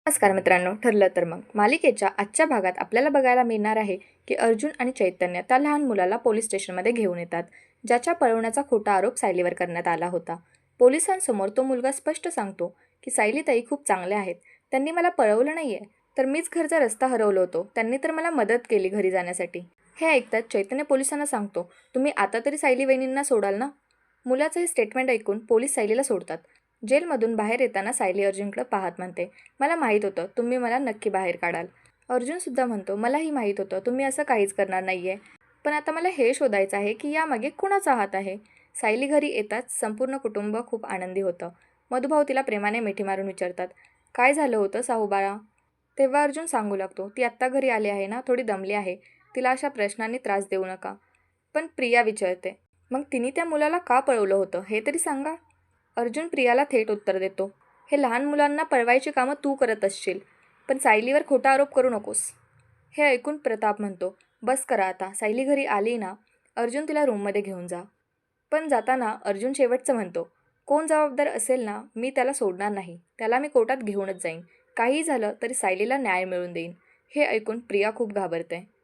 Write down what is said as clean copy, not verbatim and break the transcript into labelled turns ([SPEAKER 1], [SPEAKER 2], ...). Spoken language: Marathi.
[SPEAKER 1] नमस्कार मित्रांनो, ठरलं तर मग मालिकेच्या आजच्या भागात आपल्याला बघायला मिळणार आहे की अर्जुन आणि चैतन्य त्या लहान मुलाला पोलीस स्टेशनमध्ये घेऊन येतात, ज्याच्या पळवण्याचा खोटा आरोप सायलीवर करण्यात आला होता. पोलिसांसमोर तो मुलगा स्पष्ट सांगतो की सायलीताई खूप चांगल्या आहेत, त्यांनी मला पळवलं नाहीये, तर मीच घरचा रस्ता हरवलो होतो, त्यांनी तर मला मदत केली घरी जाण्यासाठी. हे ऐकताच चैतन्य पोलिसांना सांगतो, तुम्ही आता तरी सायली वहिनींना सोडाल ना. मुलाचं हे स्टेटमेंट ऐकून पोलीस सायलीला सोडतात. जेलमधून बाहेर येताना सायली अर्जुनकडे पाहत म्हणते, मला माहीत होतं तुम्ही मला नक्की बाहेर काढाल. अर्जुनसुद्धा म्हणतो, मलाही माहीत होतं तुम्ही असं काहीच करणार नाही आहे. पण आता मला हे शोधायचं आहे की यामागे कुणाचा हात आहे. सायली घरी येताच संपूर्ण कुटुंब खूप आनंदी होतं. मधुभाऊ तिला प्रेमाने मिठी मारून विचारतात, काय झालं होतं साहूबाळा. तेव्हा अर्जुन सांगू लागतो, ती आत्ता घरी आली आहे ना, थोडी दमली आहे, तिला अशा प्रश्नांनी त्रास देऊ नका. पण प्रिया विचारते, मग तिने त्या मुलाला का पळवलं होतं हे तरी सांगा. अर्जुन प्रियाला थेट उत्तर देतो, हे लहान मुलांना पळवायची कामं तू करत असशील, पण सायलीवर खोटा आरोप करू नकोस. हे ऐकून प्रताप म्हणतो, बस करा आता, सायली घरी आली ना, अर्जुन तिला रूममध्ये घेऊन जा. पण जाताना अर्जुन शेवटचं म्हणतो, कोण जबाबदार असेल ना, मी त्याला सोडणार नाही, त्याला मी कोर्टात घेऊनच जाईन, काहीही झालं तरी सायलीला न्याय मिळवून देईन. हे ऐकून प्रिया खूप घाबरते.